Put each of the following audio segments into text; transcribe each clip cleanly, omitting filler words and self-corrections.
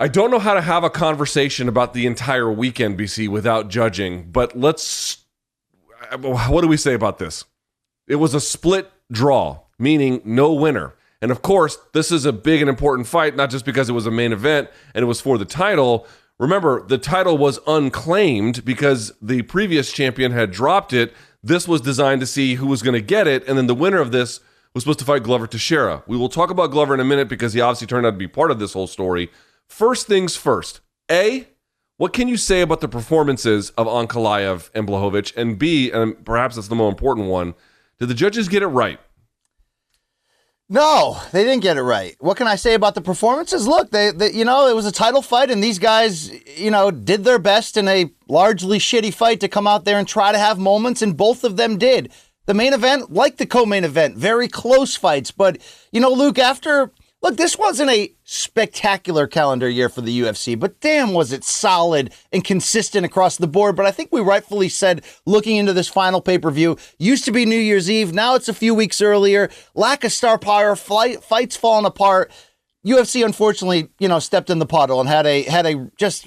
I don't know how to have a conversation about the entire weekend, BC, without judging, but what do we say about this? It was a split draw, meaning no winner. And of course, this is a big and important fight, not just because it was a main event and it was for the title. Remember, the title was unclaimed because the previous champion had dropped it. This was designed to see who was going to get it, and then the winner of this was supposed to fight Glover Teixeira. We will talk about Glover in a minute because he obviously turned out to be part of this whole story. First things first. A, what can you say about the performances of Ankalaev and Blachowicz? And B, and perhaps that's the more important one, did the judges get it right? No, they didn't get it right. What can I say about the performances? Look, they it was a title fight, and these guys, did their best in a largely shitty fight to come out there and try to have moments, and both of them did. The main event, like the co-main event, very close fights. But, Luke, this wasn't a spectacular calendar year for the UFC, but damn was it solid and consistent across the board. But I think we rightfully said, looking into this final pay-per-view, used to be New Year's Eve, now it's a few weeks earlier, lack of star power, fights falling apart. UFC, unfortunately, stepped in the puddle and had a just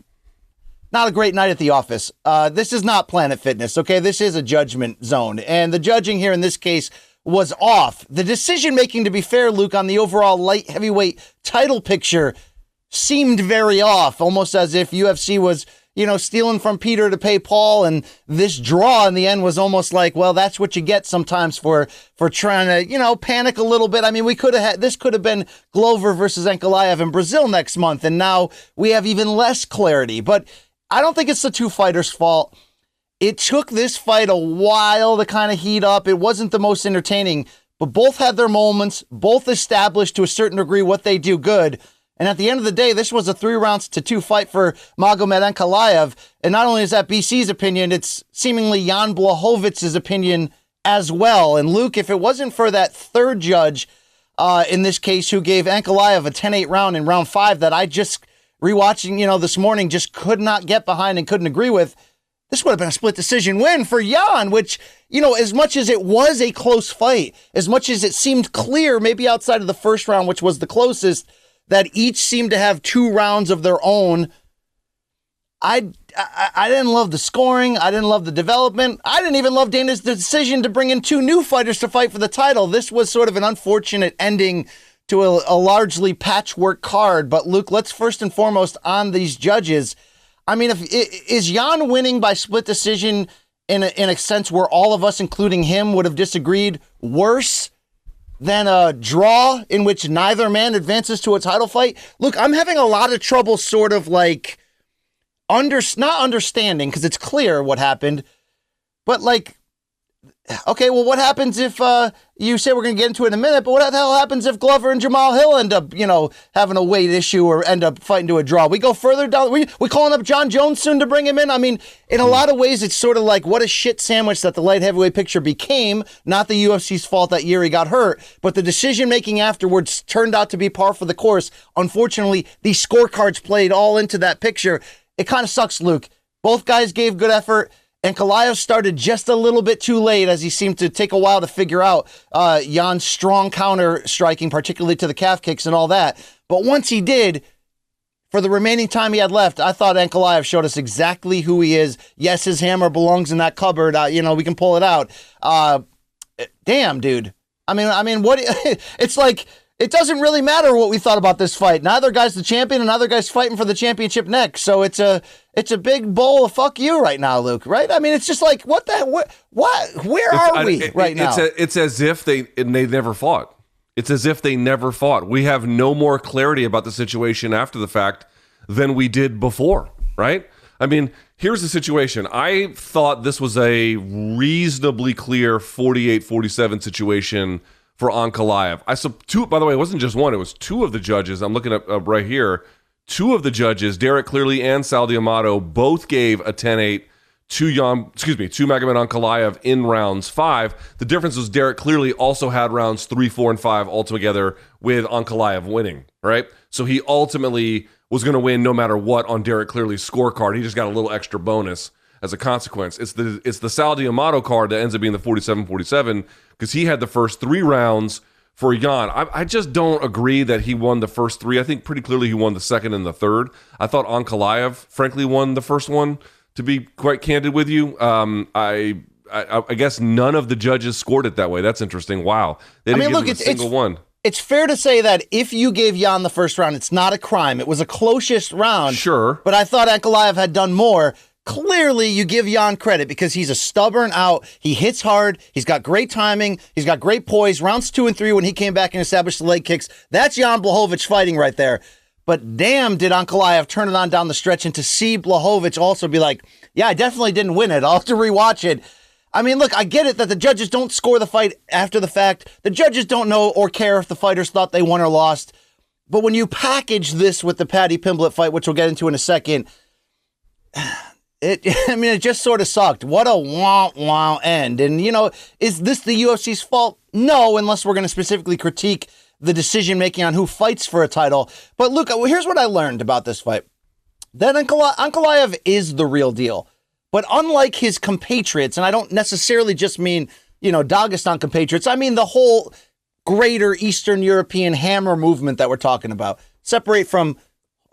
not a great night at the office. This is not Planet Fitness, okay? This is a judgment zone, and the judging here in this case was off. The decision-making, to be fair, Luke, on the overall light heavyweight title picture seemed very off, almost as if UFC was, stealing from Peter to pay Paul, and this draw in the end was almost like, well, that's what you get sometimes for trying to, panic a little bit. I mean, this could have been Glover versus Ankalaev in Brazil next month, and now we have even less clarity. But I don't think it's the two fighters' fault. It took this fight a while to kind of heat up. It wasn't the most entertaining, but both had their moments, both established to a certain degree what they do good. And at the end of the day, this was a 3-2 fight for Magomed Ankalaev. And not only is that BC's opinion, it's seemingly Jan Blachowicz's opinion as well. And Luke, if it wasn't for that third judge in this case who gave Ankalaev a 10-8 round in round 5 that I just rewatching, this morning just could not get behind and couldn't agree with, this would have been a split decision win for Jan, which, as much as it was a close fight, as much as it seemed clear, maybe outside of the first round, which was the closest, that each seemed to have 2 rounds of their own. I didn't love the scoring. I didn't love the development. I didn't even love Dana's decision to bring in 2 new fighters to fight for the title. This was sort of an unfortunate ending to a largely patchwork card. But Luke, let's first and foremost on these judges. I mean, is Jan winning by split decision in a sense where all of us, including him, would have disagreed worse than a draw in which neither man advances to a title fight? Look, I'm having a lot of trouble sort of like not understanding, because it's clear what happened, but like, okay, well, what happens if you say we're going to get into it in a minute, but what the hell happens if Glover and Jamahal Hill end up, having a weight issue or end up fighting to a draw? We go further down. We calling up John Jones soon to bring him in? I mean, in a lot of ways, it's sort of like what a shit sandwich that the light heavyweight picture became. Not the UFC's fault that Jiri got hurt, but the decision-making afterwards turned out to be par for the course. Unfortunately, these scorecards played all into that picture. It kind of sucks, Luke. Both guys gave good effort. And Ankalaev started just a little bit too late, as he seemed to take a while to figure out Jan's strong counter striking, particularly to the calf kicks and all that. But once he did, for the remaining time he had left, I thought Ankalaev showed us exactly who he is. Yes, his hammer belongs in that cupboard. We can pull it out. Damn, dude. I mean, what? It's like, it doesn't really matter what we thought about this fight. Neither guy's the champion, and neither guy's fighting for the championship next. So it's a big bowl of fuck you right now, Luke. Right? I mean, it's just like, what the? What? Where are we right now? It's as if they never fought. It's as if they never fought. We have no more clarity about the situation after the fact than we did before. Right? I mean, here's the situation. I thought this was a reasonably clear 48-47 situation for Ankalaev. I saw 2, by the way, it wasn't just one, it was 2 of the judges. I'm looking up right here. 2 of the judges, Derek Clearly and Sal D'Amato, both gave a 10-8 to Magomed Ankalaev in rounds 5. The difference was Derek Clearly also had rounds 3, 4, and 5 altogether with Ankalaev winning, right? So he ultimately was going to win no matter what on Derek Clearly's scorecard. He just got a little extra bonus as a consequence. It's the Sal D'Amato card that ends up being the 47-47 because he had the first 3 rounds for Jan. I just don't agree that he won the first three. I think pretty clearly he won the second and the third. I thought Ankalaev, frankly, won the first one, to be quite candid with you. I guess none of the judges scored it that way. That's interesting. Wow. They didn't give him a single one. It's fair to say that if you gave Jan the first round, it's not a crime. It was a closest round. Sure. But I thought Ankalaev had done more. Clearly, you give Jan credit because he's a stubborn out. He hits hard. He's got great timing. He's got great poise. Rounds 2 and 3 when he came back and established the leg kicks. That's Jan Blachowicz fighting right there. But damn, did Ankalaev turn it on down the stretch, and to see Blachowicz also be like, yeah, I definitely didn't win it. I'll have to rewatch it. I mean, look, I get it that the judges don't score the fight after the fact. The judges don't know or care if the fighters thought they won or lost. But when you package this with the Paddy Pimblett fight, which we'll get into in a second, it just sort of sucked. What a wah end. And, is this the UFC's fault? No, unless we're going to specifically critique the decision-making on who fights for a title. But look, here's what I learned about this fight. That Ankalaev is the real deal. But unlike his compatriots, and I don't necessarily just mean, Dagestan compatriots, I mean the whole greater Eastern European hammer movement that we're talking about. Separate from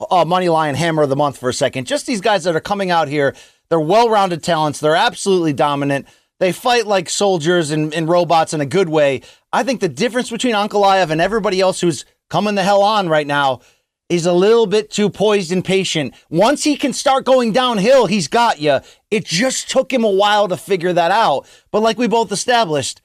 Moneyline Hammer of the Month for a second. Just these guys that are coming out here, they're well-rounded talents. They're absolutely dominant. They fight like soldiers and robots in a good way. I think the difference between Ankalaev and everybody else who's coming the hell on right now is a little bit too poised and patient. Once he can start going downhill, he's got you. It just took him a while to figure that out. But like we both established,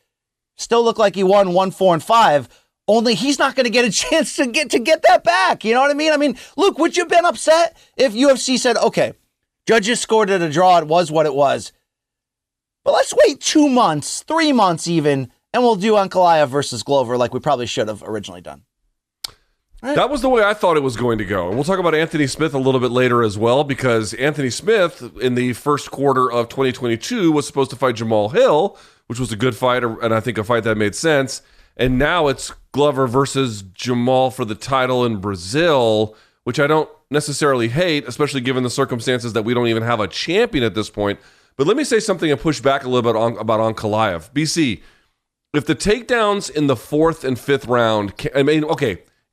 still look like he won 1-4 and 5. Only he's not going to get a chance to get that back. You know what I mean? I mean, look, would you have been upset if UFC said, okay, judges scored it a draw, it was what it was, but let's wait 2 months, 3 months even, and we'll do Ankalaev versus Glover like we probably should have originally done. Right. That was the way I thought it was going to go. And we'll talk about Anthony Smith a little bit later as well, because Anthony Smith in the first quarter of 2022 was supposed to fight Jamahal Hill, which was a good fight, and I think a fight that made sense. And now it's Glover versus Jamahal for the title in Brazil, which I don't necessarily hate, especially given the circumstances that we don't even have a champion at this point. But let me say something and push back a little bit about Ankalaev. BC, if the takedowns in the 4th and 5th round,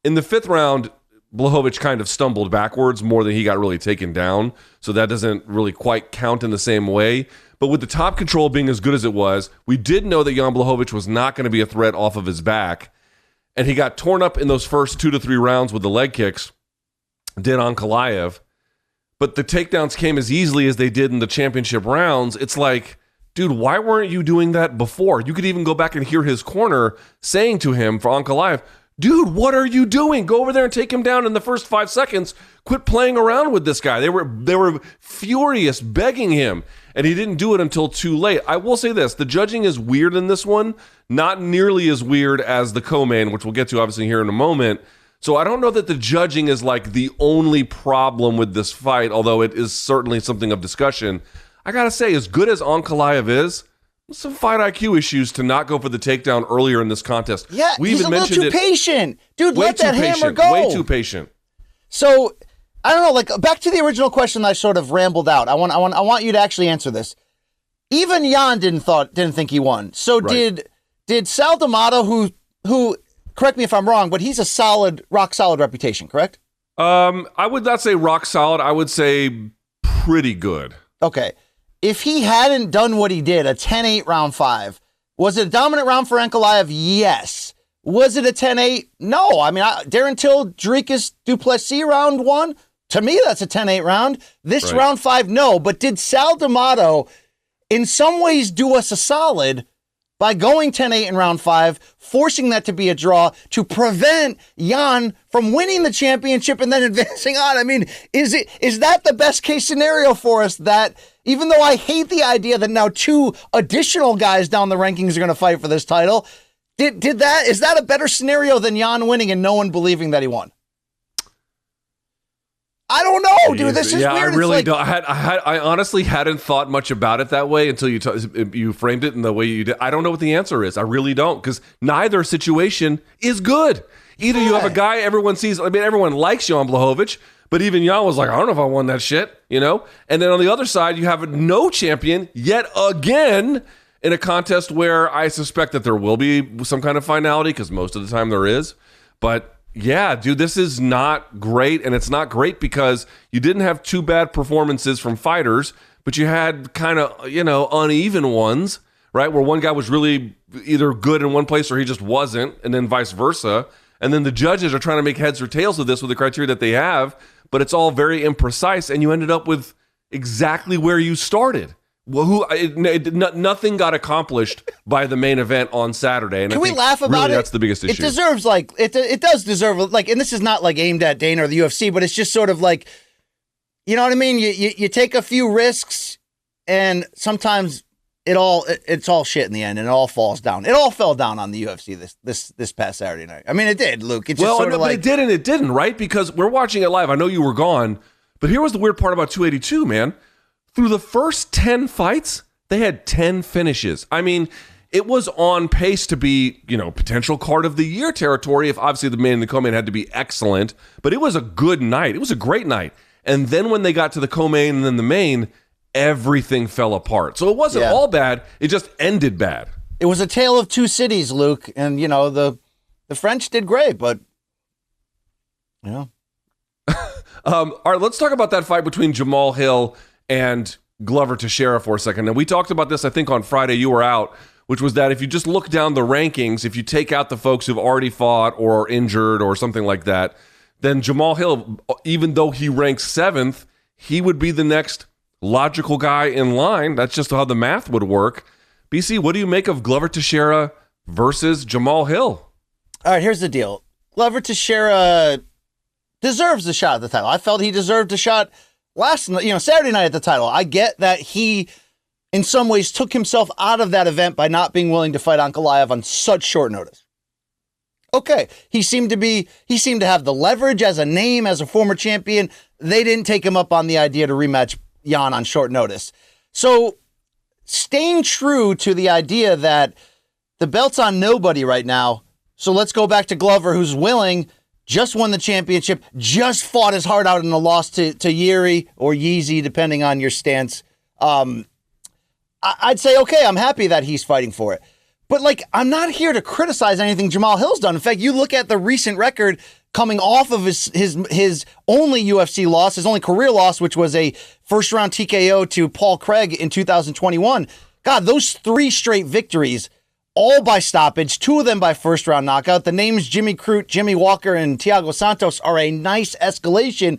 in the 5th round, Blachowicz kind of stumbled backwards more than he got really taken down. So that doesn't really quite count in the same way. But with the top control being as good as it was, we did know that Jan Blachowicz was not going to be a threat off of his back. And he got torn up in those first 2 to 3 rounds with the leg kicks, did Ankalaev. But the takedowns came as easily as they did in the championship rounds. It's like, dude, why weren't you doing that before? You could even go back and hear his corner saying to him for Ankalaev, dude, what are you doing? Go over there and take him down in the first 5 seconds. Quit playing around with this guy. They were furious, begging him, and he didn't do it until too late. I will say this, the judging is weird in this one, not nearly as weird as the co-main, which we'll get to obviously here in a moment. So I don't know that the judging is like the only problem with this fight, although it is certainly something of discussion. I gotta say, as good as Ankalaev is, some fight IQ issues to not go for the takedown earlier in this contest. Yeah, he's a little too patient. Dude, let that hammer go. Way too patient. So, I don't know, like, back to the original question I sort of rambled out. I want you to actually answer this. Even Jan didn't think he won. So right. Did Sal D'Amato, who correct me if I'm wrong, but he's a rock solid reputation, correct? I would not say rock solid. I would say pretty good. Okay. If he hadn't done what he did, a 10-8 round 5, was it a dominant round for Ankalaev? Yes. Was it a 10-8? No. I mean, Darren Till, Dricus, Duplessis round 1? To me, that's a 10-8 round. This right. Round 5, no. But did Sal D'Amato in some ways do us a solid by going 10-8 in round 5, forcing that to be a draw to prevent Jan from winning the championship and then advancing on? I mean, is that the best case scenario for us, that even though I hate the idea that now 2 additional guys down the rankings are going to fight for this title, is that a better scenario than Jan winning and no one believing that he won? I don't know, dude. This is weird. I really don't. I honestly hadn't thought much about it that way until you framed it in the way you did. I don't know what the answer is. I really don't, because neither situation is good. Either you have a guy everyone sees. I mean, everyone likes Jan Blachowicz, but even Jan was like, I don't know if I won that shit, And then on the other side, you have no champion yet again. in a contest where I suspect that there will be some kind of finality, because most of the time there is. But yeah, dude, this is not great. And it's not great because you didn't have two bad performances from fighters, but you had kind of, uneven ones, right? Where one guy was really either good in one place or he just wasn't, and then vice versa. And then the judges are trying to make heads or tails of this with the criteria that they have, but it's all very imprecise, and you ended up with exactly where you started. Well, nothing got accomplished by the main event on Saturday. And Can we laugh about it? That's the biggest issue. It deserves it does deserve and this is not like aimed at Dana or the UFC, but it's just sort of like, you know what I mean? You take a few risks, and sometimes it's all shit in the end, and it all falls down. It all fell down on the UFC this past Saturday night. I mean, it did, Luke. It's just but it did and it didn't, right? Because we're watching it live. I know you were gone, but here was the weird part about 282, man. Through the first 10 fights, they had 10 finishes. I mean, it was on pace to be, potential card of the year territory, if obviously the main and the co-main had to be excellent, but it was a good night. It was a great night. And then when they got to the co-main and then the main, everything fell apart. So it wasn't all bad. It just ended bad. It was a tale of two cities, Luke. And, the French did great, but, all right, let's talk about that fight between Jamahal Hill and Glover Teixeira for a second. And we talked about this, I think, on Friday. You were out, which was that if you just look down the rankings, if you take out the folks who've already fought or are injured or something like that, then Jamahal Hill, even though he ranks 7th, he would be the next logical guy in line. That's just how the math would work. BC, what do you make of Glover Teixeira versus Jamahal Hill? All right, here's the deal. Glover Teixeira deserves the shot at the title. I felt he deserved a shot Saturday night at the title. I get that he, in some ways, took himself out of that event by not being willing to fight Ankalaev on such short notice. Okay, he seemed to have the leverage as a name, as a former champion. They didn't take him up on the idea to rematch Jan on short notice. So, staying true to the idea that the belt's on nobody right now, so let's go back to Glover, who's willing, just won the championship, just fought his heart out in a loss to Jiri or Yeezy, depending on your stance. I'd say, okay, I'm happy that he's fighting for it. But, I'm not here to criticize anything Jamahal Hill's done. In fact, you look at the recent record coming off of his only UFC loss, his only career loss, which was a first-round TKO to Paul Craig in 2021. God, those 3 straight victories, all by stoppage, 2 of them by first-round knockout. The names Jimmy Crute, Jimmy Walker, and Thiago Santos are a nice escalation.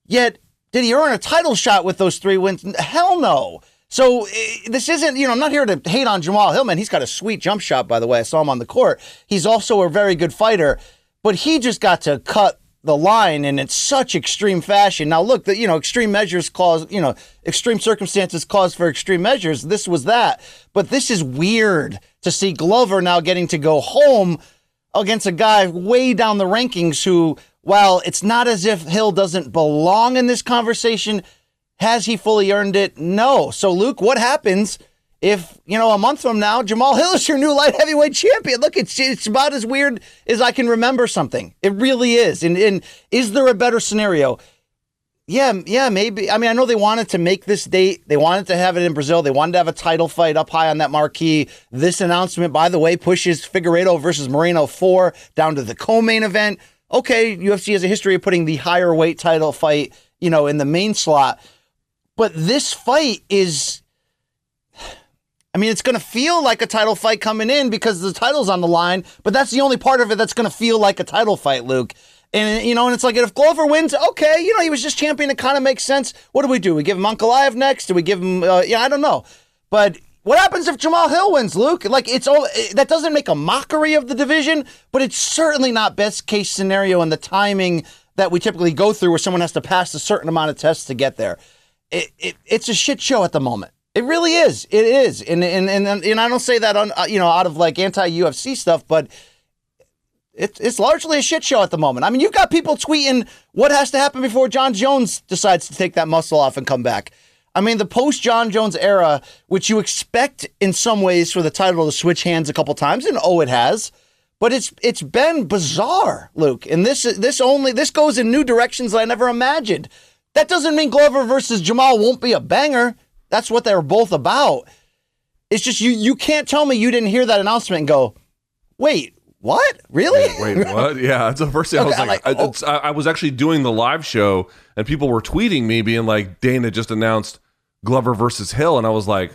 Yet, did he earn a title shot with those 3 wins? Hell no. So this isn't, I'm not here to hate on Jamahal Hill, man. He's got a sweet jump shot, by the way. I saw him on the court. He's also a very good fighter, but he just got to cut the line and in such extreme fashion. Now, look, extreme measures extreme circumstances cause for extreme measures. This was that. But this is weird to see Glover now getting to go home against a guy way down the rankings who, while it's not as if Hill doesn't belong in this conversation, has he fully earned it? No. So, Luke, what happens if, a month from now, Jamahal Hill is your new light heavyweight champion? Look, it's about as weird as I can remember something. It really is. And is there a better scenario? Yeah, maybe. I mean, I know they wanted to make this date. They wanted to have it in Brazil. They wanted to have a title fight up high on that marquee. This announcement, by the way, pushes Figueiredo versus Moreno 4 down to the co-main event. Okay, UFC has a history of putting the higher weight title fight, in the main slot. But this fight is, it's going to feel like a title fight coming in because the title's on the line, but that's the only part of it that's going to feel like a title fight, Luke. And, and it's like, if Glover wins, okay, he was just champion. It kind of makes sense. What do? We give him Ankalaev next? Do we give him, I don't know. But what happens if Jamahal Hill wins, Luke? That doesn't make a mockery of the division, but it's certainly not best case scenario in the timing that we typically go through where someone has to pass a certain amount of tests to get there. It's a shit show at the moment. It really is. It is. And I don't say that on, out of anti-UFC stuff, but it's largely a shit show at the moment. I mean, you've got people tweeting what has to happen before John Jones decides to take that muscle off and come back. I mean, the post-John Jones era, which you expect in some ways for the title to switch hands a couple times, and it has, but it's been bizarre, Luke. And this goes in new directions that I never imagined. That doesn't mean Glover versus Jamahal won't be a banger. That's what they're both about. It's just you can't tell me you didn't hear that announcement and go, wait, what? Really? Wait, what? Yeah, that's the first thing. Okay, I was like, I was actually doing the live show, and people were tweeting me being like, Dana just announced Glover versus Hill, and I was like,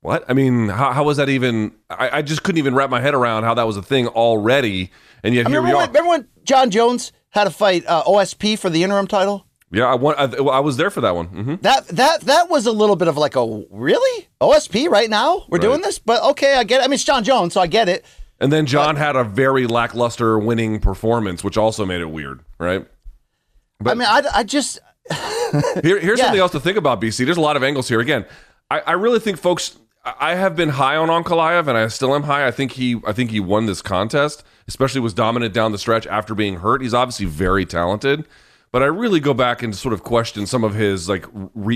what? I mean, how was that even? I just couldn't even wrap my head around how that was a thing already, and yet here we are. Remember when John Jones had to fight OSP for the interim title? Yeah, I was there for that one. Mm-hmm. That was a little bit of like a, really? OSP right now? We're doing this? But okay, I get it. I mean, it's John Jones, so I get it. And then John had a very lackluster winning performance, which also made it weird, right? But I mean, I just... here's something else to think about, BC. There's a lot of angles here. Again, I really think folks... I have been high on Ankalaev, and I still am high. I think he won this contest, especially was dominant down the stretch after being hurt. He's obviously very talented, but I really go back and sort of question some of his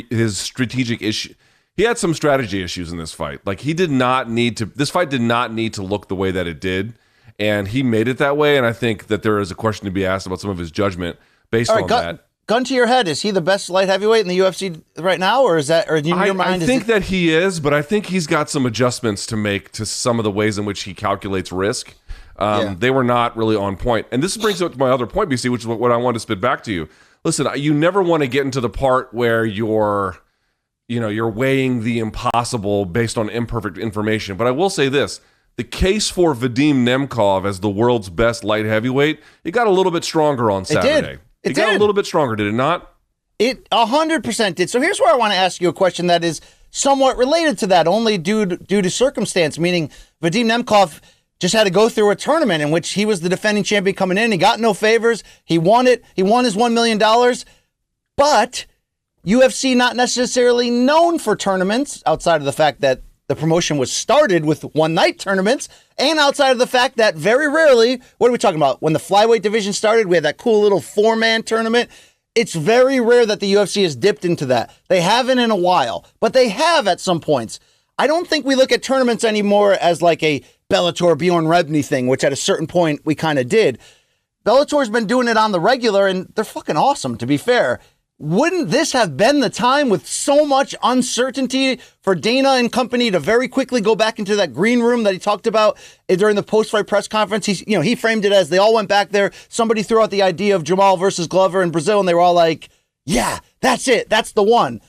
his strategic issue. He had some strategy issues in this fight. Like, he did not need to. This fight did not need to look the way that it did, and he made it that way. And I think that there is a question to be asked about some of his judgment based on that. Gun to your head, is he the best light heavyweight in the UFC right now, or is that, or in your mind? I think that he is, but I think he's got some adjustments to make to some of the ways in which he calculates risk. They were not really on point, and this brings up my other point, BC, which is what I wanted to spit back to you. Listen, you never want to get into the part where you're weighing the impossible based on imperfect information. But I will say this. The case for Vadim Nemkov as the world's best light heavyweight, it got a little bit stronger on Saturday. It got a little bit stronger, did it not? It 100% did. So here's where I want to ask you a question that is somewhat related to that, only due to circumstance, meaning Vadim Nemkov just had to go through a tournament in which he was the defending champion coming in. He got no favors. He won it. He won his $1 million. But UFC not necessarily known for tournaments outside of the fact that the promotion was started with one-night tournaments, and outside of the fact that very rarely, what are we talking about? When the flyweight division started, we had that cool little four-man tournament. It's very rare that the UFC has dipped into that. They haven't in a while, but they have at some points. I don't think we look at tournaments anymore as like a Bellator Bjorn Rebney thing, which at a certain point we kind of did. Bellator's been doing it on the regular, and they're fucking awesome, to be fair. Wouldn't this have been the time with so much uncertainty for Dana and company to very quickly go back into that green room that he talked about during the post-fight press conference? He framed it as they all went back there. Somebody threw out the idea of Jamahal versus Glover in Brazil, and they were all like, yeah, that's it. That's the one.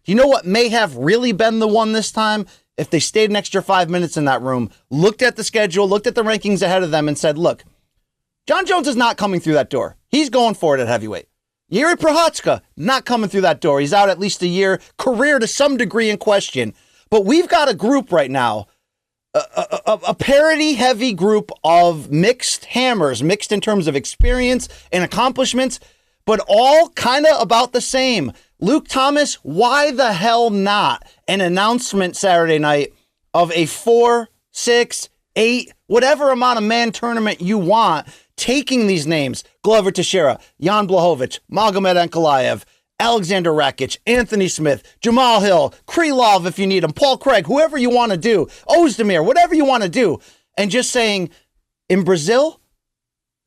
You know what may have really been the one this time? If they stayed an extra 5 minutes in that room, looked at the schedule, looked at the rankings ahead of them, and said, look, John Jones is not coming through that door. He's going for it at heavyweight. Jiri Prochazka, not coming through that door. He's out at least a year, career to some degree in question. But we've got a group right now, a parity-heavy group of mixed hammers, mixed in terms of experience and accomplishments, but all kind of about the same. Luke Thomas, why the hell not an announcement Saturday night of a 4, 6, 8, whatever amount of man tournament you want, taking these names, Glover Teixeira, Jan Blachowicz, Magomed Ankalaev, Alexander Rakic, Anthony Smith, Jamahal Hill, Krylov if you need him, Paul Craig, whoever you want to do, Ozdemir, whatever you want to do, and just saying, in Brazil,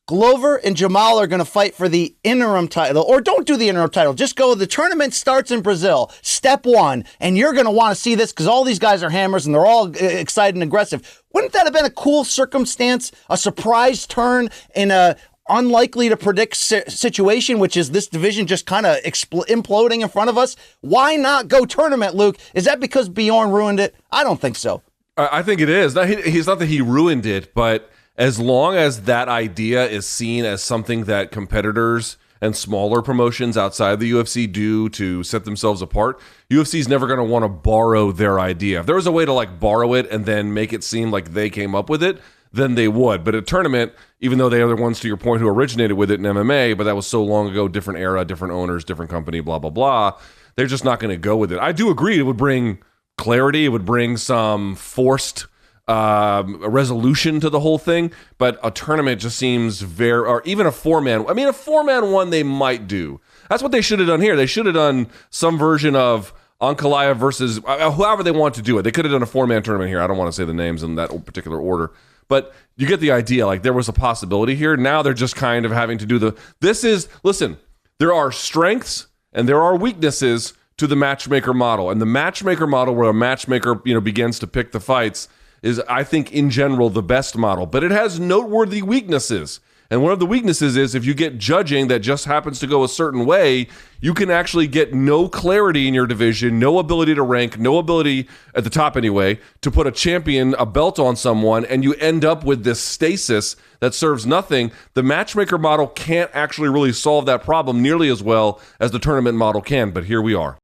Glover and Jamahal are going to fight for the interim title, or don't do the interim title. Just go, the tournament starts in Brazil, step one, and you're going to want to see this because all these guys are hammers and they're all excited and aggressive. Wouldn't that have been a cool circumstance, a surprise turn in a unlikely to predict situation, which is this division just kind of imploding in front of us? Why not go tournament, Luke? Is that because Bjorn ruined it? I don't think so. I think it is. He's not that he ruined it, but as long as that idea is seen as something that competitors and smaller promotions outside the UFC do to set themselves apart, UFC is never going to want to borrow their idea. If there was a way to like borrow it and then make it seem like they came up with it, then they would. But a tournament, even though they are the ones, to your point, who originated with it in MMA, but that was so long ago, different era, different owners, different company, blah, blah, blah, they're just not going to go with it. I do agree it would bring clarity. It would bring some forced a resolution to the whole thing, but a tournament just seems or even a four-man. I mean, a four-man one they might do. That's what they should have done here. They should have done some version of Ankalaev versus whoever they want to do it. They could have done a four-man tournament here. I don't want to say the names in that particular order, but you get the idea. Like, there was a possibility here. Now they're just kind of having to do listen, there are strengths and there are weaknesses to the matchmaker model. And the matchmaker model, where a matchmaker, begins to pick the fights, is, I think, in general, the best model. But it has noteworthy weaknesses. And one of the weaknesses is if you get judging that just happens to go a certain way, you can actually get no clarity in your division, no ability to rank, no ability, at the top anyway, to put a belt on someone, and you end up with this stasis that serves nothing. The matchmaker model can't actually really solve that problem nearly as well as the tournament model can, but here we are.